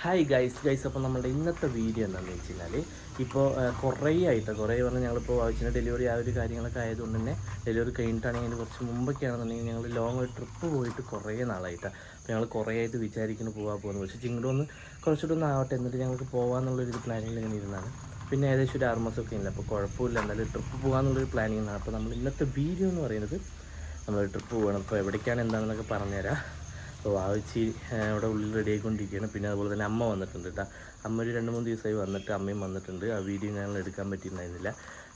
Hi guys അപ്പോൾ നമ്മുടെ ഇന്നത്തെ വീഡിയോ എന്താണെന്ന് വെച്ച് കഴിഞ്ഞാൽ ഇപ്പോൾ കുറേ പറഞ്ഞാൽ ഞങ്ങളിപ്പോൾ ആവശ്യത്തിന് ഡെലിവറി ആ ഒരു കാര്യങ്ങളൊക്കെ ആയതുകൊണ്ട് തന്നെ ഡെലിവറി കഴിഞ്ഞിട്ടാണെങ്കിൽ കുറച്ച് മുമ്പൊക്കെയാണെന്നുണ്ടെങ്കിൽ ഞങ്ങൾ ലോങ് ഒരു ട്രിപ്പ് പോയിട്ട് കുറേ നാളായിട്ടാണ്. അപ്പോൾ ഞങ്ങൾ കുറേ ആയിട്ട് വിചാരിക്കുന്നു പോകുന്നത്. പക്ഷേ ചിങ്ങോട്ട് ഒന്ന് കുറച്ചുകൂടെ ഒന്ന് ആവട്ടെ, എന്നിട്ട് ഞങ്ങൾക്ക് പോകാമെന്നുള്ളൊരു പ്ലാനിങ്ങിൽ ഇങ്ങനെ ഇരുന്നാണ്. പിന്നെ ഏകദേശം ഒരു 6 മാസമൊക്കെ ഇല്ല, അപ്പോൾ കുഴപ്പമില്ല, എന്നാലും ട്രിപ്പ് പോകാമെന്നുള്ളൊരു പ്ലാനിങ്ങാണ്. അപ്പോൾ നമ്മൾ ഇന്നത്തെ വീഡിയോ എന്ന് പറയുന്നത് നമ്മൾ ട്രിപ്പ് പോകണം. അപ്പോൾ എവിടേക്കാണ് എന്താണെന്നൊക്കെ പറഞ്ഞുതരാം. അപ്പോൾ വാവിച്ചി അവിടെ ഉള്ളിൽ റെഡി ആയിക്കൊണ്ടിരിക്കുകയാണ്. പിന്നെ അതുപോലെ തന്നെ അമ്മ വന്നിട്ടുണ്ട് കേട്ടോ. അമ്മ ഒരു 2-3 ദിവസമായി വന്നിട്ട് അമ്മയും വന്നിട്ടുണ്ട്. ആ വീഡിയോ ഞങ്ങൾ എടുക്കാൻ പറ്റിയിട്ടുണ്ടായിരുന്നില്ല.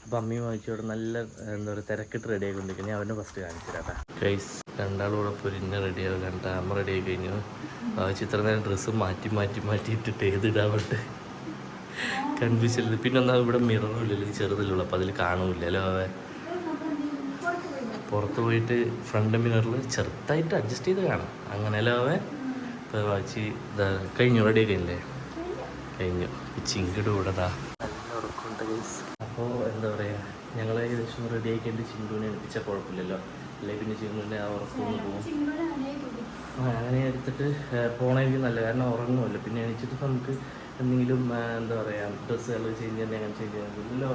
അപ്പോൾ അമ്മയും വാവിച്ചി അവിടെ നല്ല എന്താ പറയുക തിരക്കിട്ട് റെഡി ആയിക്കൊണ്ടിരിക്കുന്നത്. ഞാൻ അവനെ ഫസ്റ്റ് കാണിച്ചു തരാം. ഗൈസ് രണ്ടാളും കൂടെ ഇപ്പോൾ ഇന്ന റെഡി ആവുക കണ്ട. അമ്മ റെഡി ആയി കഴിഞ്ഞു. വാവിച്ചി ഇത്ര നേരം ഡ്രസ്സ് മാറ്റിയിട്ടിട്ട് ഏതിടാവട്ടെ കൺഫ്യൂഷൻ. പിന്നെ ഒന്നാ ഇവിടെ മിററില്ല, ചെറുതിലുള്ള, അപ്പോൾ അതിൽ കാണൂല്ലല്ലോ. പുറത്ത് പോയിട്ട് ഫ്രണ്ട് മിററിൽ ചെറുതായിട്ട് അഡ്ജസ്റ്റ് ചെയ്ത് കാണാം, അങ്ങനെയല്ലോ അവൻ. ഇപ്പോൾ വായിച്ച് ഇതാ കഴിഞ്ഞു, റെഡി കഴിഞ്ഞില്ലേ? കഴിഞ്ഞു. ചിങ്കിട് കൂടെതാ നല്ല ഉറക്കമുണ്ട് ഗൈസ്. അപ്പോൾ എന്താ പറയുക, ഞങ്ങൾ ഏകദേശം റെഡി ആക്കിയിട്ട് ചിങ്കുവിനെ എണിപ്പിച്ച കുഴപ്പമില്ലല്ലോ, അല്ലെങ്കിൽ പിന്നെ ചിങ്കുവിൻ്റെ ആ ഉറക്കമൊന്ന് പോകും. അങ്ങനെ എടുത്തിട്ട് പോകണമെങ്കിൽ നല്ല, കാരണം ഉറങ്ങുമല്ലോ. പിന്നെ എണിച്ചിട്ട് നമുക്ക് എന്തെങ്കിലും എന്താ പറയുക ഡ്രസ്സുകൾ ചേഞ്ച് ചെയ്യാൻ അങ്ങനെ ചേഞ്ച് ചെയ്യാൻ പറ്റില്ലല്ലോ.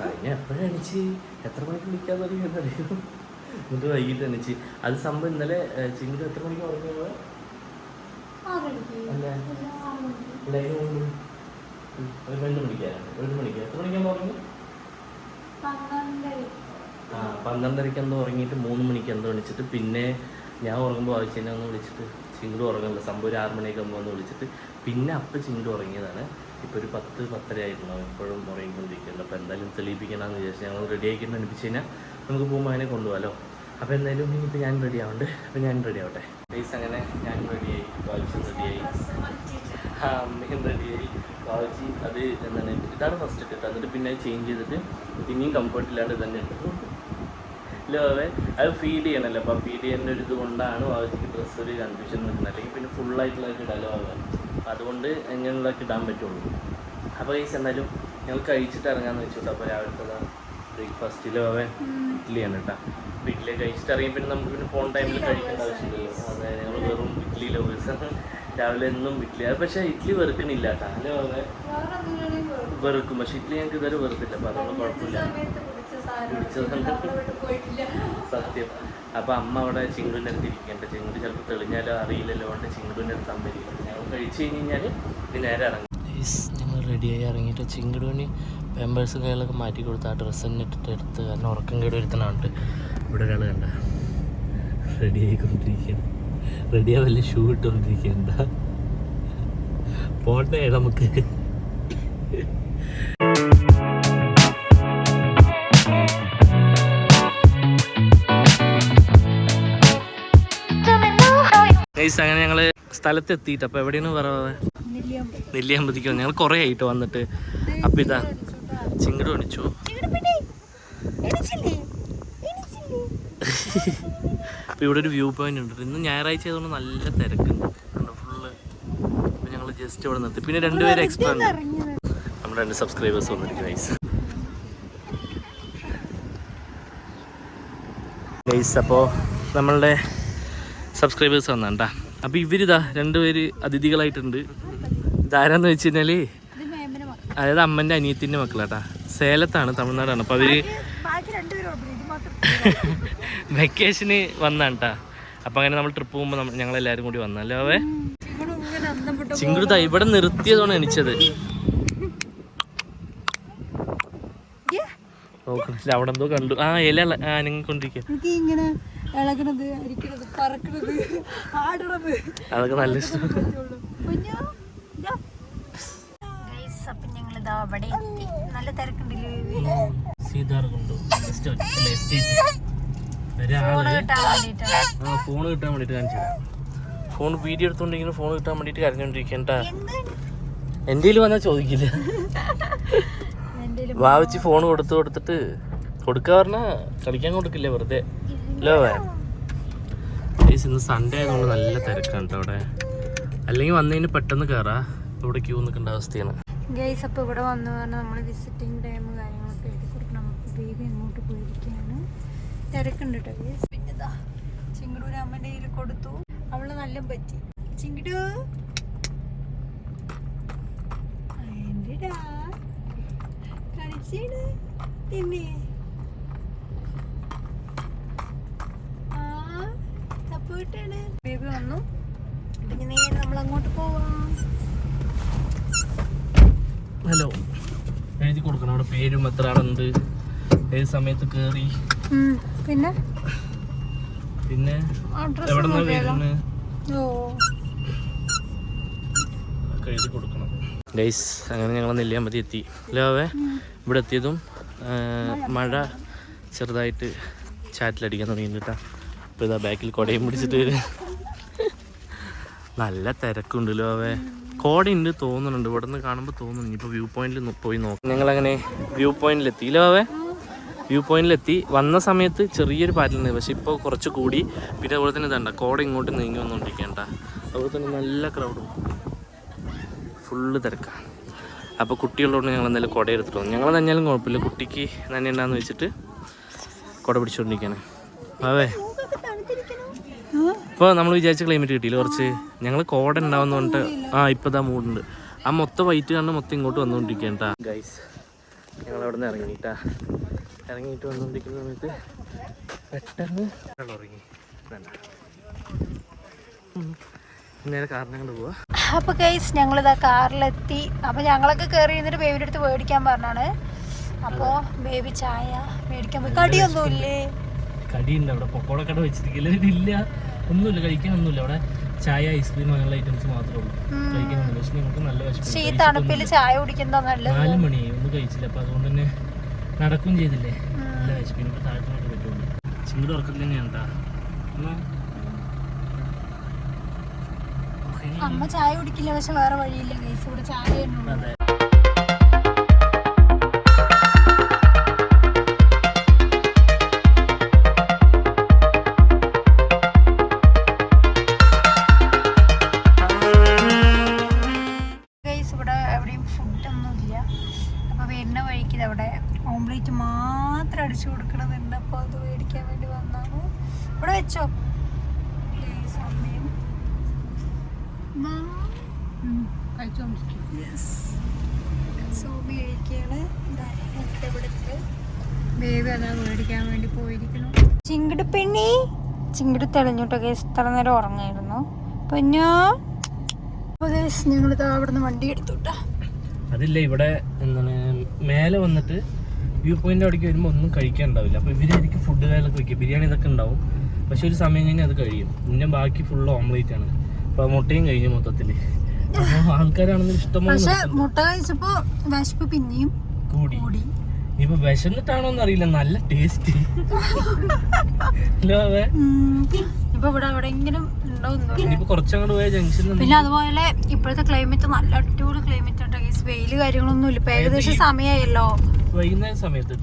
അതിനെ എപ്പോഴും എണിച്ച് എത്ര മണിക്ക് വിളിക്കാൻ തുടങ്ങിയെന്നറിയോ? എന്നിട്ട് വൈകിട്ട് എണിച്ച്. അത് സംഭവം ഇന്നലെ ചിങ്ങി എത്ര മണിക്ക് ഉറങ്ങിയത്? അല്ല ഒരു 2 മണിക്കാണ്. 1 മണിക്ക് എത്ര മണിക്കാണ് ഉറങ്ങി? 12:30 എന്തോ ഉറങ്ങിയിട്ട് 3 മണിക്ക് എന്തോ എണിച്ചിട്ട് പിന്നെ ഞാൻ ഉറങ്ങുമ്പോൾ ആവശ്യം ഒന്ന് വിളിച്ചിട്ട് ചിങ്ങട് ഉറങ്ങുന്നില്ല. സംഭവം ഒരു 6 മണിയൊക്കെ ആകുമ്പോൾ ഒന്ന് വിളിച്ചിട്ട് പിന്നെ അപ്പം ചിങ്ങട് ഉറങ്ങിയതാണ്. ഇപ്പോൾ ഒരു 10-10:30 ആയിരുന്നു, ഇപ്പോഴും ഉറങ്ങിക്കൊണ്ടിരിക്കുന്നുണ്ട്. അപ്പോൾ എന്തായാലും തെളിയിപ്പിക്കണമെന്ന് വിചാരിച്ചു. ഞങ്ങൾ റെഡി ആക്കിയിട്ട് അനുപ്പിച്ച് കഴിഞ്ഞാൽ നമുക്ക് പോകുമ്പോൾ അങ്ങനെ കൊണ്ടുപോകാമല്ലോ. അപ്പോൾ എന്തായാലും ഇനിയിപ്പോൾ ഞാൻ റെഡി ആവണ്ടേ. അപ്പോൾ ഞാൻ റെഡി ആവട്ടെ പ്ലീസ്. അങ്ങനെ ഞാൻ റെഡിയായി, വായിച്ചും റെഡിയായി, അമ്മയും റെഡിയായി. വായിച്ച് അത് എന്താണ് ഇതാണ് ഫസ്റ്റ് ഇട്ടിട്ട്, എന്നിട്ട് പിന്നെ ചേഞ്ച് ചെയ്തിട്ട് പിന്നെയും കംഫർട്ടില്ലാണ്ട് തന്നെ ഉണ്ട്. ഇല്ല അത് ഫീഡ് ചെയ്യണമല്ലോ. അപ്പോൾ ഫീഡ് ചെയ്യുന്ന ഒരു ഇത് കൊണ്ടാണ് വായിച്ചിട്ട് ഡ്രസ്സ് ഒരു കൺഫ്യൂഷൻ വരുന്നത്. അല്ലെങ്കിൽ പിന്നെ ഫുള്ളായിട്ടുള്ളതൊക്കെ ഇടാലോ ആവാൻ, അതുകൊണ്ട് എങ്ങനെയുള്ളതൊക്കെ ഇടാൻ പറ്റുള്ളൂ. അപ്പോൾ ഈ എന്തായാലും ഞങ്ങൾ കഴിച്ചിട്ട് ഇറങ്ങാമെന്ന് വെച്ചിട്ട്. അപ്പോൾ രാവിലത്തെ ബ്രേക്ക്ഫാസ്റ്റിൽ അവൻ ഇഡ്ഡലിയാണ് കേട്ടോ. അപ്പോൾ ഇഡ്ഡലി കഴിച്ചിട്ട് ഇറങ്ങി പിന്നെ നമുക്ക് പിന്നെ പോൺ ടൈമിൽ കഴിക്കേണ്ട ആവശ്യമില്ലല്ലോ. അതെ, ഞങ്ങൾ വെറും ഇഡ്ഡലി ലവേഴ്സാണ്. രാവിലെ എന്നും ഇഡ്ഡലി. അത് പക്ഷേ ഇഡ്ഡലി വെറുക്കണില്ല കേട്ടോ. അല്ലേ അവൻ വെറുക്കും, പക്ഷേ ഇഡ്ഡലി ഞങ്ങൾക്ക് ഇതുവരെ വെറുത്തില്ല. അപ്പോൾ അതുകൊണ്ട് കുഴപ്പമില്ല, സത്യം. അപ്പോൾ അമ്മ അവിടെ ചിങ്കുവിൻ്റെ അടുത്ത് ഇരിക്കേണ്ട. ചിങ്കുട് ചിലപ്പോൾ തെളിഞ്ഞാലോ അറിയില്ലല്ലോ, കൊണ്ട് ചിങ്കുവിൻ്റെ അടുത്ത് അമ്മ ഇരിക്കും. ഞങ്ങൾ കഴിച്ച് കഴിഞ്ഞ് കഴിഞ്ഞാൽ ഇത് നേരെ ഇറങ്ങും. ഞങ്ങൾ റെഡിയായി ഇറങ്ങിയിട്ട് ചിങ്കുടുവിന് പാമ്പേഴ്സും കൈകളൊക്കെ മാറ്റി കൊടുത്ത് ആ ഡ്രസ്സ് തന്നെ ഇട്ടിട്ട് എടുത്ത്, കാരണം ഉറക്കം കേട് വരുത്തണമുണ്ട്. ഇവിടെ ഒരാൾ കണ്ട റെഡി ആയിക്കൊണ്ടിരിക്കുകയാണ്. റെഡിയാവല്ലേ, ഷൂ ഇട്ടുകൊണ്ടിരിക്കേണ്ട. പോട്ടെ നമുക്ക്. അങ്ങനെ ഞങ്ങൾ സ്ഥലത്തെത്തിയിട്ട്, അപ്പോൾ എവിടെയാണ് പറയാ, നെല്ലിയാമ്പതിക്കോ. ഞങ്ങൾ കുറേ ആയിട്ട് വന്നിട്ട്. അപ്പം ഇതാ ചിങ്ങട് പണിച്ചു. അപ്പോൾ ഇവിടെ ഒരു വ്യൂ പോയിന്റ് ഉണ്ട്. ഇന്ന് ഞായറാഴ്ച ആയതുകൊണ്ട് നല്ല തിരക്കുണ്ട് ഫുള്ള്. അപ്പോൾ ഞങ്ങൾ ജസ്റ്റ് ഇവിടെ നിർത്തി. പിന്നെ 2 പേര് എക്സ്ട്രാ ഉണ്ട്, നമ്മുടെ 2 സബ്സ്ക്രൈബേഴ്സ് വന്നിരിക്കും ഗൈസ്. അപ്പോൾ നമ്മളുടെ സബ്സ്ക്രൈബേഴ്സ് വന്നാണ്ടാ. അപ്പോൾ ഇവരിതാ 2 പേര് അതിഥികളായിട്ടുണ്ട്. ഇതാരാന്ന് വെച്ച് കഴിഞ്ഞാൽ അതായത് അമ്മൻ്റെ അനിയത്തിൻ്റെ മക്കളാട്ടാ. സേലത്താണ്, തമിഴ്നാടാണ്. അപ്പോൾ അവർ വെക്കേഷന് വന്നാണ് കേട്ടാ. അപ്പോൾ അങ്ങനെ നമ്മൾ ട്രിപ്പ് പോകുമ്പോൾ ഞങ്ങളെല്ലാവരും കൂടി വന്നല്ലോ. അവേ ചിങ്കുടുത്ത ഇവിടെ നിർത്തിയതാണ് എണിച്ചത്. നോക്കണില്ല, അവിടെ എന്തോ കണ്ടു. ആ ഇല അനങ്ങിക്കൊണ്ടിരിക്കുക. അതൊക്കെ നല്ല ഇഷ്ടം. ഫോൺ കിട്ടാൻ വേണ്ടിട്ട് കാണിച്ചു. ഫോൺ വീഡിയോ എടുത്തോണ്ടിരിക്കുന്ന ഫോൺ കിട്ടാൻ വേണ്ടിട്ട് കരഞ്ഞോണ്ടിരിക്കണ്ട. എൻ്റെ കയ്യിൽ വന്നാൽ ചോദിക്കില്ല. വാവിച്ച് ഫോൺ കൊടുത്തിട്ട് കൊടുക്കുക പറഞ്ഞാൽ കളിക്കാൻ കൊടുക്കില്ല വെറുതെ അല്ലോ. ഇന്ന് സൺഡേ ആയതുകൊണ്ട് നല്ല തിരക്കാണ് കേട്ടോ അവിടെ. അല്ലെങ്കിൽ വന്നതിന് പെട്ടെന്ന് കയറാം, ഇവിടെ ക്യൂ നിൽക്കേണ്ട അവസ്ഥയാണ് ഗൈസ്. അപ്പോൾ ഇവിടെ വന്നു പറഞ്ഞാൽ നമ്മൾ വിസിറ്റിംഗ് ടൈം കാര്യങ്ങളൊക്കെ എഴുതി കൊടുക്കണം. നമുക്ക് ബേബി അങ്ങോട്ട് പോയിരിക്കുകയാണ്, തിരക്കുണ്ട് കേട്ടോ ഗൈസ്. പിന്നെ ഇതാ ചിങ്ങടൂർ അമ്മൻ്റെ കയ്യിൽ കൊടുത്തു. അവള് നല്ല പറ്റി. ചിങ്കിടു കളിച്ചാണ് പിന്നെ സപ്പോർട്ടാണ്. ബേബി വന്നു. പിന്നെ നേരെ നമ്മൾ അങ്ങോട്ട് പോവാം. ഹലോ എഴുതി കൊടുക്കണം അവിടെ പേരും എത്ര ആളുണ്ട്, ഏത് സമയത്ത് കേറി, പിന്നെ പിന്നെ എവിടെ നിന്ന് വരുന്നു എഴുതി കൊടുക്കണം ഗൈസ്. അങ്ങനെ ഞങ്ങൾ നെല്ലിയാമ്പതി എത്തി. അല്ലേ ഇവിടെ എത്തിയതും മഴ ചെറുതായിട്ട് ചാറ്റിലടിക്കാൻ തുടങ്ങിയിട്ടാ. അപ്പോൾ ഇതാ ബാക്കിൽ കുടയും പിടിച്ചിട്ട് നല്ല തിരക്കുണ്ടല്ലോ. കോടയുണ്ട് തോന്നുന്നുണ്ട്, ഇവിടെ നിന്ന് കാണുമ്പോൾ തോന്നുന്നു. ഇപ്പോൾ വ്യൂ പോയിന്റിൽ പോയി നോക്കാം. ഞങ്ങളങ്ങനെ വ്യൂ പോയിന്റിലെത്തിയില്ലോ. വ്യൂ പോയിന്റിലെത്തി. വന്ന സമയത്ത് ചെറിയൊരു പാറ്റലുണ്ട്, പക്ഷെ ഇപ്പോൾ കുറച്ച് കൂടി. പിന്നെ അതുപോലെ തന്നെ ഇതണ്ട കോട ഇങ്ങോട്ട് നീങ്ങി വന്നുകൊണ്ടിരിക്കേണ്ട. അതുപോലെ തന്നെ നല്ല ക്രൗഡും ഫുള്ള് തിരക്കാണ്. അപ്പോൾ കുട്ടികളോട് ഞങ്ങൾ എന്തായാലും കുട എടുത്തിട്ട് വന്നു. ഞങ്ങൾ നനഞ്ഞാലും കുഴപ്പമില്ല, കുട്ടിക്ക് നനയുണ്ടാന്ന് വെച്ചിട്ട് കുട പിടിച്ചുകൊണ്ടിരിക്കുകയാണ്. ഇപ്പോൾ നമ്മൾ വിചാരിച്ച ക്ലൈമറ്റ് കിട്ടിയില്ല കുറച്ച്. ഞങ്ങൾ കോട ഉണ്ടാവുന്ന പറഞ്ഞിട്ട് ഇപ്പോൾ ഇതാ മൂടുണ്ട്. ആ മൊത്തം വൈറ്റ് കണ്ട് മൊത്തം ഇങ്ങോട്ട് വന്നുകൊണ്ടിരിക്കുകയാണ് കേട്ടോ ഗൈസ്. ഞങ്ങൾ അവിടെ നിന്ന് ഇറങ്ങിയിട്ട് വന്നുകൊണ്ടിരിക്കുന്ന സമയത്ത് പെട്ടെന്ന് വെള്ളം ഇറങ്ങി. നേരെ കാറിനെ കൊണ്ട് പോവാ. അപ്പോൾ ഗൈസ് ഞങ്ങളിതാ കാറിലെത്തി. അപ്പോൾ ഞങ്ങളൊക്കെ കയറി ഇരുന്നിട്ട് ബേബിയുടെ അടുത്ത് മേടിക്കാൻ പറഞ്ഞാണ്. അപ്പോൾ ബേബി ചായ മേടിക്കാൻ പോയി. കടിയൊന്നുമില്ലേ? കടിയുണ്ട് അവിടെ, പൊക്കോട കട വെച്ചിരിക്കില്ല, ഇല്ല ഒന്നുമില്ല, കഴിക്കാനൊന്നുമില്ല അവിടെ. ചായ ഐസ്ക്രീം അങ്ങനെയുള്ള ഐറ്റംസ് മാത്രമേ ഉള്ളൂ, കഴിക്കാനൊന്നുമില്ല. പക്ഷെ നമുക്ക് നല്ല വിശപ്പ്. ഈ തണുപ്പിൽ ചായ കുടിക്കുന്ന 4 മണിയായി, ഒന്നും കഴിച്ചില്ല. അപ്പോൾ അതുകൊണ്ട് തന്നെ നടക്കും ചെയ്തില്ലേ, നല്ല വിശപ്പിന്. ഇപ്പോൾ താഴത്തോട്ട് പറ്റുള്ളൂ. ചിങ്ങട് ഉറക്കത്തിൽ തന്നെയാണ് കേട്ടോ. അമ്മ ചായ കുടിക്കില്ല, പക്ഷെ വേറെ വഴിയില്ല ഗൈസ്, ഇവിടെ ചായ അതെ. ഓംലേറ്റ് മാത്രം അടിച്ചു കൊടുക്കണമെന്നുണ്ട്. അപ്പോൾ അത് മേടിക്കാൻ വേണ്ടി വന്നാണ്. ഇവിടെ വെച്ചോ സോബി കഴിക്കാണ്. ബേബി അതാ മേടിക്കാൻ വേണ്ടി പോയിരിക്കുന്നു. ചിങ്കിട് പെണ്ണി ചിങ്കിട് തെളിഞ്ഞോട്ടോ കേസ്. ഇത്ര നേരം ഉറങ്ങായിരുന്നു. പിന്നെ ഞങ്ങൾ അവിടെ നിന്ന് വണ്ടി എടുത്തുട്ടാ. അതില്ല, ഇവിടെ എന്താണ് മേലെ വന്നിട്ട് വ്യൂ പോയിന്റ് അവിടേക്ക് വരുമ്പോൾ ഒന്നും കഴിക്കാൻ ഉണ്ടാവില്ല. അപ്പോൾ ഇവരായിരിക്കും ഫുഡ് കാര്യങ്ങളൊക്കെ വയ്ക്കുക. ബിരിയാണി ഇതൊക്കെ ഉണ്ടാവും, പക്ഷെ ഒരു സമയം കഴിഞ്ഞാൽ അത് കഴിയും. പിന്നെ ബാക്കി ഫുള്ള് ഓംലേറ്റ് ആണ്. അപ്പോൾ മുട്ടയും കഴിഞ്ഞു മൊത്തത്തിൽ. അപ്പോൾ ആൾക്കാരാണെങ്കിലും ഇഷ്ടംപോലെ മുട്ട കഴിച്ചപ്പോൾ വിശപ്പ് പിന്നെയും കൂടി. ഇനിയിപ്പോൾ വിശന്നിട്ടാണോന്ന് അറിയില്ല, നല്ല ടേസ്റ്റ്. ഇനിയിപ്പോൾ കുറച്ചങ്ങോട്ട് പോയ ജംഗ്ഷനിൽ. പിന്നെ അതുപോലെ ഇപ്പോഴത്തെ ക്ലൈമറ്റ് നല്ല അടിപൊളി ക്ലൈമറ്റ് ആണ്. വെയില് കാര്യങ്ങളൊന്നും ഇല്ല. ഇപ്പൊ ഏകദേശം സമയമായല്ലോ, വൈകുന്നേരം സമയത്ത്.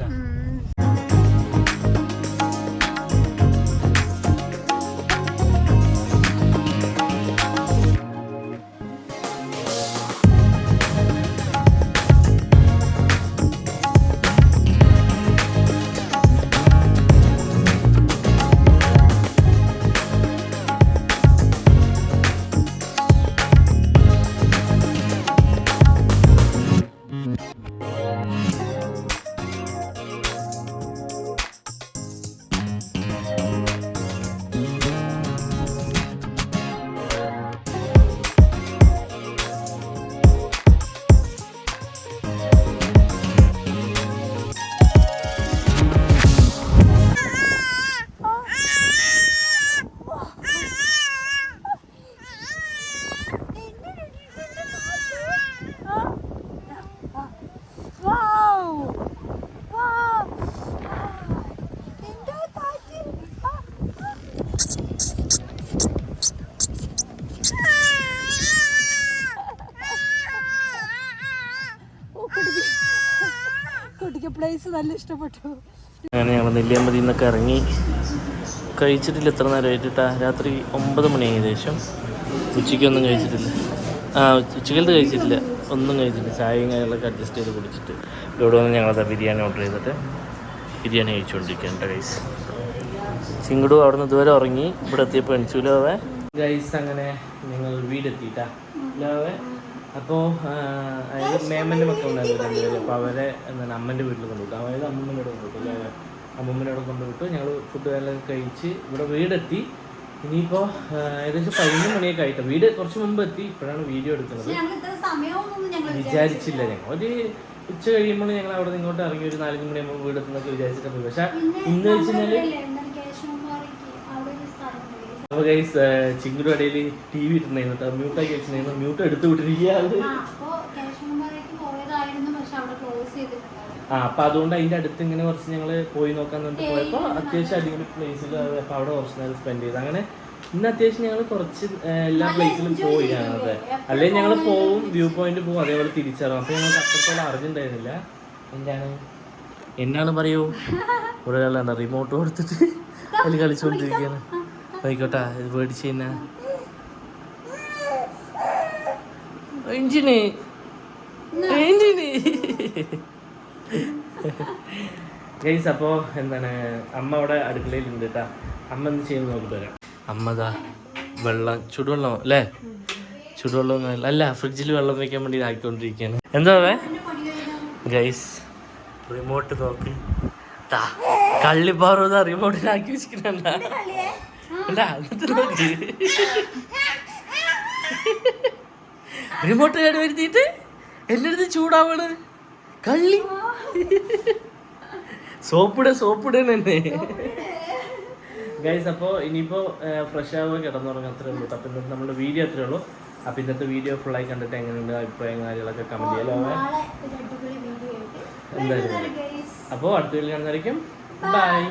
പ്ലേസ് നല്ല ഇഷ്ടപ്പെട്ടു. അങ്ങനെ ഞങ്ങൾ നെല്ലിയാമ്പതിയിൽ നിന്നൊക്കെ ഇറങ്ങി. കഴിച്ചിട്ടില്ല, എത്ര നേരമായിട്ടാ? രാത്രി 9 മണി ഏകദേശം. ഉച്ചയ്ക്കൊന്നും കഴിച്ചിട്ടില്ല. ഉച്ചക്കലത്ത് കഴിച്ചിട്ടില്ല, ഒന്നും കഴിച്ചിട്ടില്ല. ചായയും കാര്യങ്ങളൊക്കെ അഡ്ജസ്റ്റ് ചെയ്ത് കുടിച്ചിട്ട് ഇവിടെ വന്ന് ഞങ്ങളത് ബിരിയാണി ഓർഡർ ചെയ്തിട്ട് ബിരിയാണി കഴിച്ചുകൊണ്ടിരിക്കുകയാണ് ഗൈസ്. ചിങ്ങടും അവിടെ നിന്ന് ഇതുവരെ ഉറങ്ങി. ഇവിടെ എത്തിയപ്പോൾ എണിച്ചൂലോ. ഗൈസ് അങ്ങനെ ഞങ്ങൾ വീടെത്തിയിട്ടാ ഇല്ലാതെ. അപ്പോൾ അതായത് മേമൻ്റെ മക്കളുണ്ടായിരുന്നു രണ്ടുപേരും. അപ്പോൾ അവരെ എന്താണ് അമ്മൻ്റെ വീട്ടിൽ കൊണ്ടുവിട്ടു, അതായത് അമ്മമ്മയുടെ കൊണ്ടുവിട്ടു അല്ലേ, അമ്മമ്മനോട് കൊണ്ടുവിട്ടു. ഞങ്ങൾ ഫുഡ് എല്ലാം കഴിച്ച് ഇവിടെ വീടെത്തി. ഇനിയിപ്പോൾ ഏകദേശം 11 മണിയൊക്കെ ആയിട്ട് വീട് കുറച്ച് മുമ്പ് എത്തി. ഇപ്പോഴാണ് വീഡിയോ എടുക്കുന്നത്. വിചാരിച്ചില്ല ഞങ്ങൾ ഒരു ഉച്ച കഴിയുമ്പോൾ ഞങ്ങൾ അവിടെ നിന്ന് ഇങ്ങോട്ട് ഇറങ്ങി ഒരു 4 മണിയാകുമ്പോൾ വീടെത്തുന്നൊക്കെ വിചാരിച്ചിട്ട് പോയി. പക്ഷെ ഇന്ന് വെച്ചാൽ അപ്പോൾ ഗൈസ് ചിങ്കുടെ ഇടയിൽ TV ഇട്ടിട്ടുണ്ടായിരുന്നു, മ്യൂട്ടാക്കി വെച്ചിട്ടുണ്ടായിരുന്നു. മ്യൂട്ട് എടുത്തു വിട്ടിരിക്കുകയാണ്. അപ്പൊ അതുകൊണ്ട് അതിന്റെ അടുത്ത് ഇങ്ങനെ കുറച്ച് ഞങ്ങൾ പോയി നോക്കാൻ വേണ്ടി പോയപ്പോൾ അത്യാവശ്യം അടിപൊളി പ്ലേസിൽ. അപ്പൊ അവിടെ കുറച്ച് നേരം സ്പെൻഡ് ചെയ്ത് അങ്ങനെ ഇന്ന് അത്യാവശ്യം ഞങ്ങൾ കുറച്ച് എല്ലാ പ്ലേസിലും പോയി കാണാതെ. അല്ലെങ്കിൽ ഞങ്ങൾ പോവും, വ്യൂ പോയിന്റ് പോവും, അതേപോലെ തിരിച്ചറിയും. അപ്പൊ ഞങ്ങൾക്ക് അത്രത്തോളം അറിഞ്ഞിട്ടുണ്ടായിരുന്നില്ല. എന്നാണ് പറയൂ, ഇവിടെ ഒരാളാണ് റിമോട്ട് കൊടുത്തിട്ട് അതിൽ കളിച്ചുകൊണ്ടിരിക്കുകയാണ്. ആയിക്കോട്ടെ, ഇത് പേടിച്ച് കഴിഞ്ഞാ എഞ്ചിന് ഗൈസ്. അപ്പോൾ എന്താണ് അമ്മ അവിടെ അടുക്കളയിലുണ്ട് കേട്ടാ. അമ്മ എന്ത് ചെയ്യുന്നു നോക്കിട്ട് വരാം. അമ്മതാ വെള്ളം, ചുടുവെള്ളം അല്ലേ, ചുടുവെള്ളം അല്ല, ഫ്രിഡ്ജിൽ വെള്ളം വെക്കാൻ വേണ്ടി ആക്കിക്കൊണ്ടിരിക്കുകയാണ്. എന്താ ഗൈസ്, റിമോട്ട് നോക്കി കള്ളിപ്പാറ റിമോട്ടിനാക്കി വെച്ചിട്ടുണ്ട. റിമോട്ട് കേട് വരുത്തിയിട്ട് എൻ്റെ അടുത്ത് ചൂടാവണ് കള്ളി. സോപ്പിട തന്നെ ഗൈസ്. അപ്പോൾ ഇനിയിപ്പോൾ ഫ്രഷ് ആവുക, കിടന്നുറങ്ങുക, അത്രേ ഉള്ളൂ. അപ്പം ഇന്നത്തെ നമ്മുടെ വീഡിയോ അത്രേ ഉള്ളൂ. അപ്പം ഇന്നത്തെ വീഡിയോ ഫുള്ളായി കണ്ടിട്ട് എങ്ങനെയുണ്ട് അഭിപ്രായം കാര്യങ്ങളൊക്കെ കമൻറ്റ് ചെയ്യാലോ. എന്തായാലും അപ്പോൾ അടുത്ത വീഡിയോ കാണുന്നതായിരിക്കും. ബൈ.